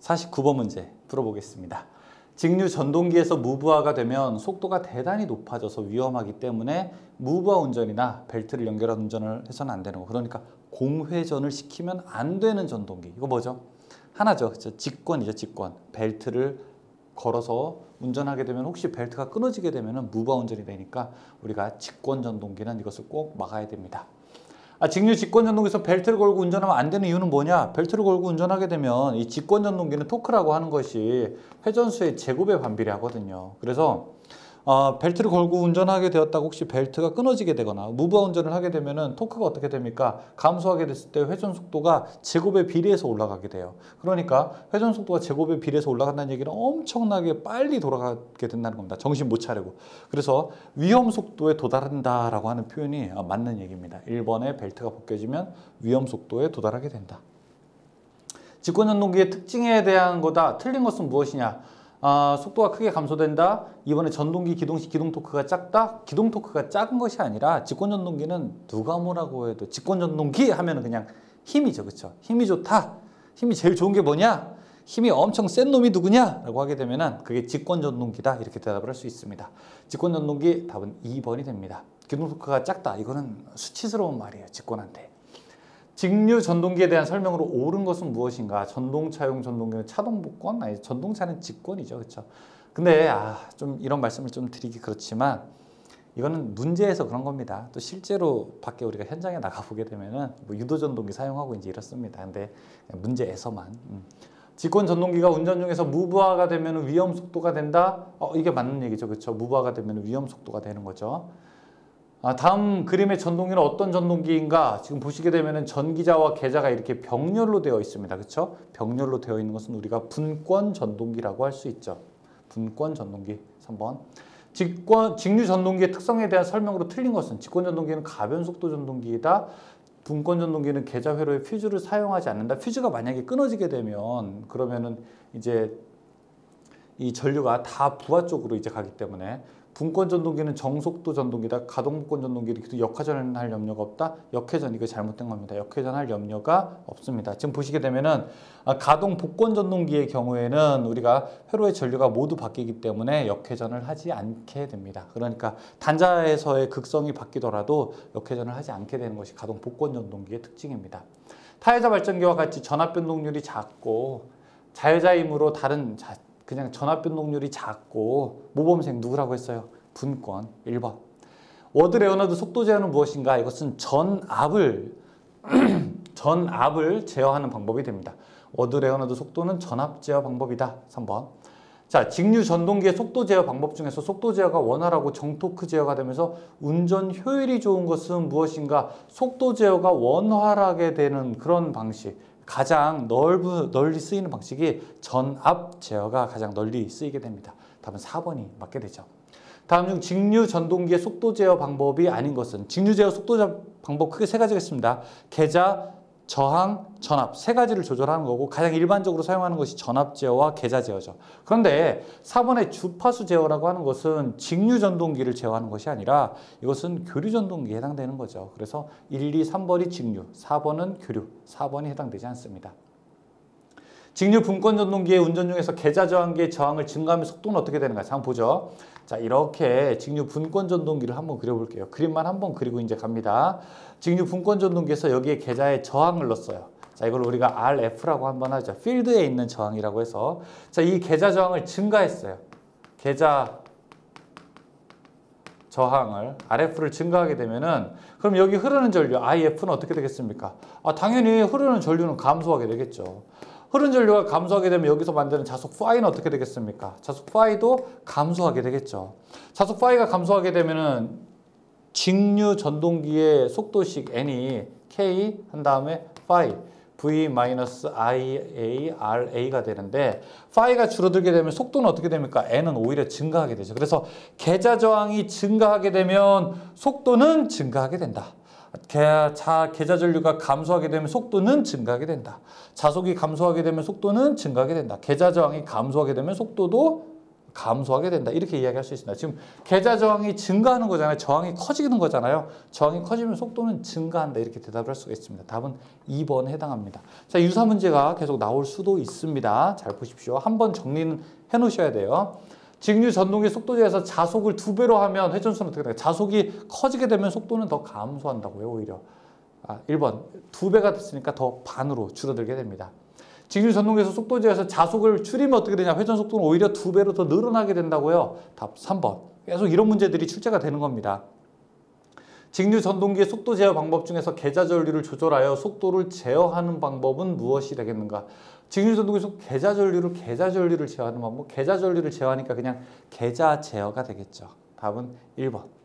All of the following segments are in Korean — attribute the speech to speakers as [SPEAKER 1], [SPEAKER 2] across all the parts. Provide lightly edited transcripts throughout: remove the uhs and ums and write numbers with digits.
[SPEAKER 1] 49번 문제 풀어보겠습니다. 직류 전동기에서 무브화가 되면 속도가 대단히 높아져서 위험하기 때문에 무브화 운전이나 벨트를 연결한 운전을 해서는 안 되는 거. 그러니까 공회전을 시키면 안 되는 전동기. 이거 뭐죠? 하나죠. 직권이죠. 직권. 벨트를 걸어서 운전하게 되면 혹시 벨트가 끊어지게 되면 무브화 운전이 되니까 우리가 직권 전동기는 이것을 꼭 막아야 됩니다. 직류 직권 전동기에서 벨트를 걸고 운전하면 안 되는 이유는 뭐냐? 벨트를 걸고 운전하게 되면 이 직권 전동기는 토크라고 하는 것이 회전수의 제곱에 반비례하거든요. 그래서 벨트를 걸고 운전하게 되었다가 혹시 벨트가 끊어지게 되거나 무브화 운전을 하게 되면은 토크가 어떻게 됩니까? 감소하게 됐을 때 회전 속도가 제곱에 비례해서 올라가게 돼요. 그러니까 회전 속도가 제곱에 비례해서 올라간다는 얘기는 엄청나게 빨리 돌아가게 된다는 겁니다. 정신 못 차리고. 그래서 위험 속도에 도달한다라고 하는 표현이 맞는 얘기입니다. 1번에 벨트가 벗겨지면 위험 속도에 도달하게 된다. 직권 전동기의 특징에 대한 거다. 틀린 것은 무엇이냐? 속도가 크게 감소된다. 이번에 전동기 기동 시 기동 토크가 작다. 기동 토크가 작은 것이 아니라 직권 전동기는 누가 뭐라고 해도 직권 전동기 하면 그냥 힘이죠. 그렇죠? 힘이 좋다. 힘이 제일 좋은 게 뭐냐? 힘이 엄청 센 놈이 누구냐? 라고 하게 되면은 그게 직권 전동기다. 이렇게 대답을 할 수 있습니다. 직권 전동기 답은 2번이 됩니다. 기동 토크가 작다. 이거는 수치스러운 말이에요. 직권한테. 직류 전동기에 대한 설명으로 옳은 것은 무엇인가? 전동차용 전동기는 차동 복권? 아니, 전동차는 직권이죠. 그렇죠? 근데 좀 이런 말씀을 좀 드리기 그렇지만 이거는 문제에서 그런 겁니다. 또 실제로 밖에 우리가 현장에 나가보게 되면은 뭐 유도 전동기 사용하고 이제 이렇습니다. 근데 문제에서만 직권 전동기가 운전 중에서 무브화가 되면 위험 속도가 된다? 이게 맞는 얘기죠. 그렇죠? 무브화가 되면 위험 속도가 되는 거죠. 다음 그림의 전동기는 어떤 전동기인가? 지금 보시게 되면 전기자와 계자가 이렇게 병렬로 되어 있습니다. 그렇죠? 병렬로 되어 있는 것은 우리가 분권 전동기라고 할 수 있죠. 분권 전동기 3번. 직류 전동기의 특성에 대한 설명으로 틀린 것은 직권 전동기는 가변 속도 전동기이다. 분권 전동기는 계자 회로에 퓨즈를 사용하지 않는다. 퓨즈가 만약에 끊어지게 되면 그러면은 이제 이 전류가 다 부하 쪽으로 이제 가기 때문에 분권 전동기는 정속도 전동기다. 가동복권 전동기는 역회전할 염려가 없다. 역회전 이거 잘못된 겁니다. 역회전할 염려가 없습니다. 지금 보시게 되면은 가동 복권 전동기의 경우에는 우리가 회로의 전류가 모두 바뀌기 때문에 역회전을 하지 않게 됩니다. 그러니까 단자에서의 극성이 바뀌더라도 역회전을 하지 않게 되는 것이 가동 복권 전동기의 특징입니다. 타회자 발전기와 같이 전압 변동률이 작고 자회자이므로 그냥 전압 변동률이 작고 모범생 누구라고 했어요? 분권 1번. 워드 레오나드 속도 제어는 무엇인가? 이것은 전압을 제어하는 방법이 됩니다. 워드 레오나드 속도는 전압 제어 방법이다. 3번. 자, 직류 전동기의 속도 제어 방법 중에서 속도 제어가 원활하고 정토크 제어가 되면서 운전 효율이 좋은 것은 무엇인가? 속도 제어가 원활하게 되는 그런 방식. 가장 널리 쓰이는 방식이 전압 제어가 가장 널리 쓰이게 됩니다. 답은 4번이 맞게 되죠. 다음 중 직류 전동기의 속도 제어 방법이 아닌 것은 직류 제어 속도 제어 방법 크게 세 가지가 있습니다. 계자, 저항, 전압 세 가지를 조절하는 거고 가장 일반적으로 사용하는 것이 전압 제어와 계자 제어죠. 그런데 4번의 주파수 제어라고 하는 것은 직류 전동기를 제어하는 것이 아니라 이것은 교류 전동기에 해당되는 거죠. 그래서 1, 2, 3번이 직류, 4번은 교류, 4번이 해당되지 않습니다. 직류 분권 전동기의 운전 중에서 계자 저항기의 저항을 증가하면 속도는 어떻게 되는가? 자, 한번 보죠. 자, 이렇게 직류 분권 전동기를 한번 그려볼게요. 그림만 한번 그리고 이제 갑니다. 직류 분권 전동기에서 여기에 계자에 저항을 넣었어요. 자, 이걸 우리가 RF라고 한번 하죠. 필드에 있는 저항이라고 해서. 자, 이 계자 저항을 증가했어요. 계자 저항을 RF를 증가하게 되면은 그럼 여기 흐르는 전류 IF는 어떻게 되겠습니까? 당연히 흐르는 전류는 감소하게 되겠죠. 흐르는 전류가 감소하게 되면 여기서 만드는 자속 파이는 어떻게 되겠습니까? 자속 파이도 감소하게 되겠죠. 자속 파이가 감소하게 되면은 직류 전동기의 속도식 N이 K 한 다음에 파이 V-IARA가 되는데 파이가 줄어들게 되면 속도는 어떻게 됩니까? N은 오히려 증가하게 되죠. 그래서 계자 저항이 증가하게 되면 속도는 증가하게 된다. 계자 전류가 감소하게 되면 속도는 증가하게 된다. 자속이 감소하게 되면 속도는 증가하게 된다. 계자 저항이 감소하게 되면 속도도 감소하게 된다. 이렇게 이야기할 수 있습니다. 지금 계좌 저항이 증가하는 거잖아요. 저항이 커지는 거잖아요. 저항이 커지면 속도는 증가한다. 이렇게 대답을 할 수가 있습니다. 답은 2번에 해당합니다. 자, 유사 문제가 계속 나올 수도 있습니다. 잘 보십시오. 한번 정리는 해놓으셔야 돼요. 직류 전동기 속도제에서 자속을 2배로 하면 회전수는 어떻게 돼요? 자속이 커지게 되면 속도는 더 감소한다고요. 오히려 1번 2배가 됐으니까 더 반으로 줄어들게 됩니다. 직류 전동기에서 속도제에서 자속을 줄이면 어떻게 되냐? 회전 속도는 오히려 2배로 더 늘어나게 된다고요. 답 3번. 계속 이런 문제들이 출제가 되는 겁니다. 직류 전동기의 속도 제어 방법 중에서 계좌 전류를 조절하여 속도를 제어하는 방법은 무엇이 되겠는가? 직류 전동기 속 계좌 전류를 제어하는 방법. 계좌 전류를 제어하니까 그냥 계좌 제어가 되겠죠. 답은 1번.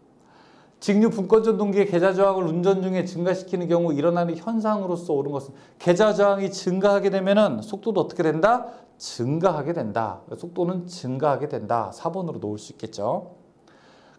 [SPEAKER 1] 직류 분권 전동기의 계좌 저항을 운전 중에 증가시키는 경우 일어나는 현상으로서 옳은 것은 계좌 저항이 증가하게 되면은 속도도 어떻게 된다? 증가하게 된다. 속도는 증가하게 된다. 4번으로 놓을 수 있겠죠.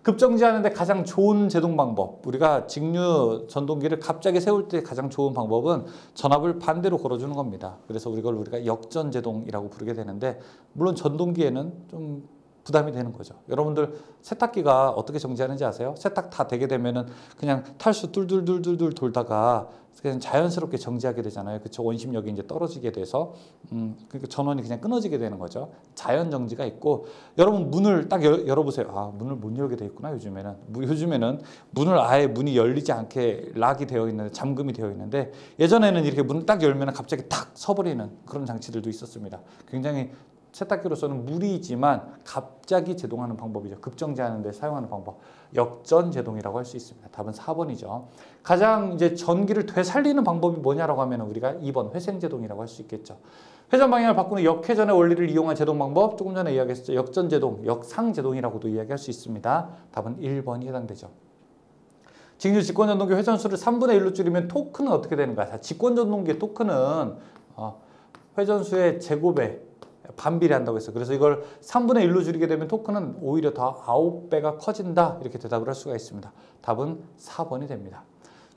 [SPEAKER 1] 급정지하는데 가장 좋은 제동 방법. 우리가 직류 전동기를 갑자기 세울 때 가장 좋은 방법은 전압을 반대로 걸어주는 겁니다. 그래서 우리가 역전 제동이라고 부르게 되는데 물론 전동기에는 좀 부담이 되는 거죠. 여러분들 세탁기가 어떻게 정지하는지 아세요? 세탁 다 되게 되면은 그냥 탈수 뚫뚫뚫뚫 돌다가 그냥 자연스럽게 정지하게 되잖아요. 그쵸? 원심력이 이제 떨어지게 돼서 그러니까 전원이 그냥 끊어지게 되는 거죠. 자연 정지가 있고 여러분 문을 딱 열어보세요. 문을 못 열게 돼 있구나. 요즘에는 문을 아예 문이 열리지 않게 락이 되어 있는데 잠금이 되어 있는데 예전에는 이렇게 문을 딱 열면 갑자기 탁 서버리는 그런 장치들도 있었습니다. 굉장히 세탁기로서는 무리이지만 갑자기 제동하는 방법이죠. 급정지하는 데 사용하는 방법. 역전 제동이라고 할 수 있습니다. 답은 4번이죠. 가장 이제 전기를 되살리는 방법이 뭐냐라고 하면 우리가 2번 회생 제동이라고 할 수 있겠죠. 회전 방향을 바꾸는 역회전의 원리를 이용한 제동 방법. 조금 전에 이야기했었죠. 역전 제동, 역상 제동이라고도 이야기할 수 있습니다. 답은 1번이 해당되죠. 직류 직권 전동기 회전수를 3분의 1로 줄이면 토크는 어떻게 되는가? 자, 직권 전동기의 토크는 회전수의 제곱에 반비례한다고 했어요. 그래서 이걸 3분의 1로 줄이게 되면 토크는 오히려 더 9배가 커진다. 이렇게 대답을 할 수가 있습니다. 답은 4번이 됩니다.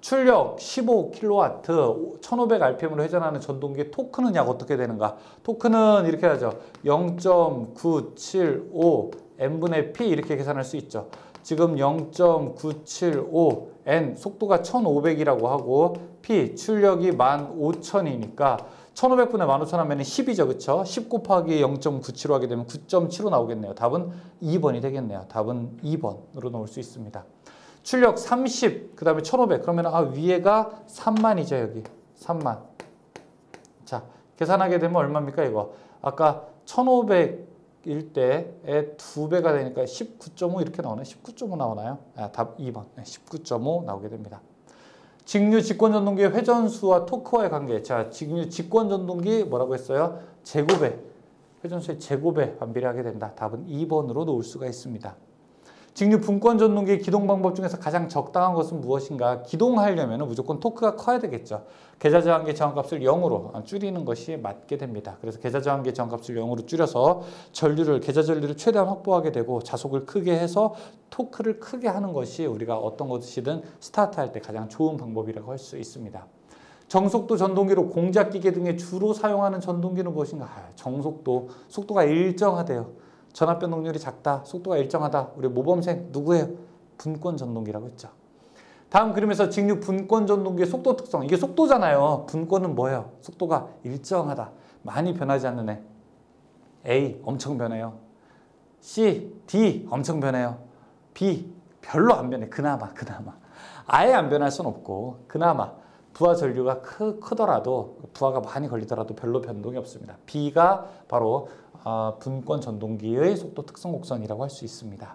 [SPEAKER 1] 출력 15kW, 1500rpm으로 회전하는 전동기의 토크는 약 어떻게 되는가? 토크는 이렇게 하죠. 0.975 n분의 p 이렇게 계산할 수 있죠. 지금 0.975 n 속도가 1500이라고 하고 p 출력이 15000이니까 1500분의 15,000 하면 10이죠. 그쵸? 10 곱하기 0.97로 하게 되면 9.75 나오겠네요. 답은 2번이 되겠네요. 답은 2번으로 넣을 수 있습니다. 출력 30, 그 다음에 1500. 그러면 위에가 3만이죠. 여기 3만. 자, 계산하게 되면 얼마입니까? 이거. 아까 1500일 때에 2배가 되니까 19.5 이렇게 나오나요? 19.5 나오나요? 답 2번. 19.5 나오게 됩니다. 직류 직권 전동기의 회전수와 토크와의 관계. 자, 직류 직권 전동기 뭐라고 했어요? 제곱에, 회전수의 제곱에 반비례하게 된다. 답은 2번으로 놓을 수가 있습니다. 직류 분권 전동기의 기동 방법 중에서 가장 적당한 것은 무엇인가? 기동하려면 무조건 토크가 커야 되겠죠. 계좌 저항계 저항값을 0으로 줄이는 것이 맞게 됩니다. 그래서 계좌 저항계 저항값을 0으로 줄여서 계좌 전류를 최대한 확보하게 되고 자속을 크게 해서 토크를 크게 하는 것이 우리가 어떤 것이든 스타트할 때 가장 좋은 방법이라고 할 수 있습니다. 정속도 전동기로 공작기계 등에 주로 사용하는 전동기는 무엇인가? 정속도, 속도가 일정하대요. 전압 변동률이 작다, 속도가 일정하다. 우리 모범생 누구예요? 분권 전동기라고 했죠. 다음 그림에서 직류 분권 전동기의 속도 특성. 이게 속도잖아요. 분권은 뭐예요? 속도가 일정하다. 많이 변하지 않는 애. A 엄청 변해요. C, D 엄청 변해요. B 별로 안 변해. 그나마. 아예 안 변할 순 없고 그나마 부하 전류가 크더라도 부하가 많이 걸리더라도 별로 변동이 없습니다. B가 바로 분권 전동기의 속도 특성 곡선이라고 할 수 있습니다.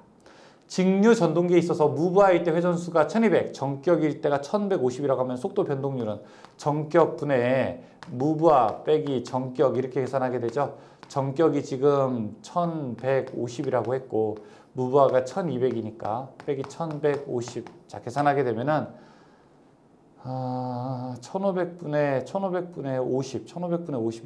[SPEAKER 1] 직류 전동기에 있어서 무부하일 때 회전수가 1200, 정격일 때가 1150이라고 하면 속도 변동률은 정격분의 무부하 빼기 정격 이렇게 계산하게 되죠. 정격이 지금 1150이라고 했고 무부하가 1200이니까 빼기 1150. 자, 계산하게 되면은 1500분의 50, 1500분의 50,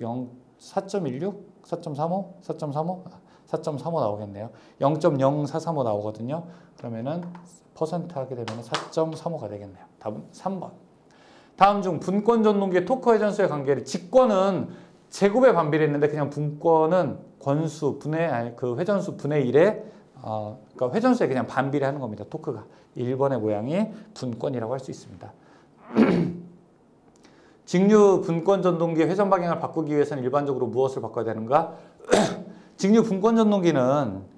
[SPEAKER 1] 4.16? 4.35? 4.35? 4.35 나오겠네요. 0.0435 나오거든요. 그러면은 퍼센트 하게 되면 4.35가 되겠네요. 답은 3번. 다음 중 분권 전동기의 토크 회전수의 관계를 직권은 제곱에 반비례했는데 그냥 분권은 권수 분의 아니 그 회전수 분의 1에 그러니까 회전수에 그냥 반비례하는 겁니다. 토크가 1번의 모양이 분권이라고 할 수 있습니다. 직류 분권 전동기의 회전 방향을 바꾸기 위해서는 일반적으로 무엇을 바꿔야 되는가? 직류 분권 전동기는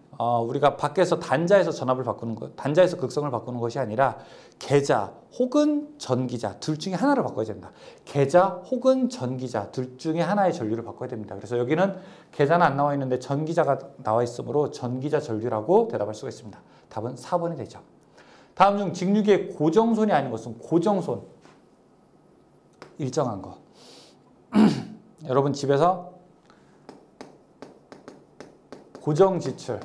[SPEAKER 1] 우리가 밖에서 단자에서 전압을 바꾸는 것, 단자에서 극성을 바꾸는 것이 아니라 계자 혹은 전기자 둘 중에 하나를 바꿔야 됩니다. 계자 혹은 전기자 둘 중에 하나의 전류를 바꿔야 됩니다. 그래서 여기는 계자는 안 나와 있는데 전기자가 나와 있으므로 전기자 전류라고 대답할 수가 있습니다. 답은 4번이 되죠. 다음 중 직류기의 고정손이 아닌 것은 고정손, 일정한 거. 여러분 집에서 고정지출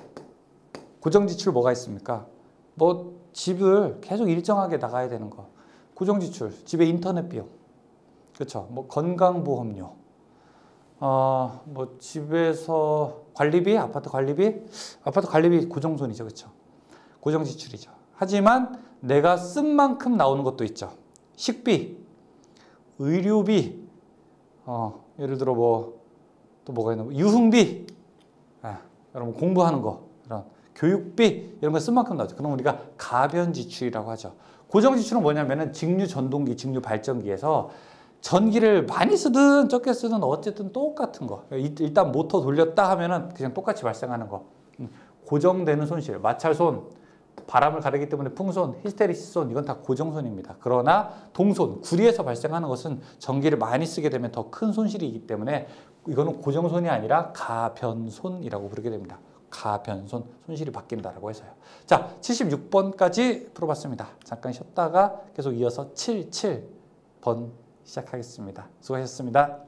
[SPEAKER 1] 뭐가 있습니까? 뭐 집을 계속 일정하게 나가야 되는 거. 고정지출, 집에 인터넷 비용, 그렇죠? 뭐 건강보험료, 뭐 집에서 관리비, 아파트 관리비 고정손이죠, 그렇죠? 고정지출이죠. 하지만 내가 쓴 만큼 나오는 것도 있죠. 식비, 의료비, 예를 들어 또 뭐가 있나? 유흥비, 여러분 공부하는 거, 이런 교육비 이런 거 쓴 만큼 나오죠. 그럼 우리가 가변 지출이라고 하죠. 고정 지출은 뭐냐면은 직류 전동기, 직류 발전기에서 전기를 많이 쓰든 적게 쓰든 어쨌든 똑같은 거. 일단 모터 돌렸다 하면은 그냥 똑같이 발생하는 거. 고정되는 손실, 마찰손, 바람을 가르기 때문에 풍손, 히스테리시손 이건 다 고정손입니다. 그러나 동손, 구리에서 발생하는 것은 전기를 많이 쓰게 되면 더 큰 손실이기 때문에 이거는 고정손이 아니라 가변손이라고 부르게 됩니다. 가변손, 손실이 바뀐다라고 해서요. 자, 76번까지 풀어봤습니다. 잠깐 쉬었다가 계속 이어서 77번 시작하겠습니다. 수고하셨습니다.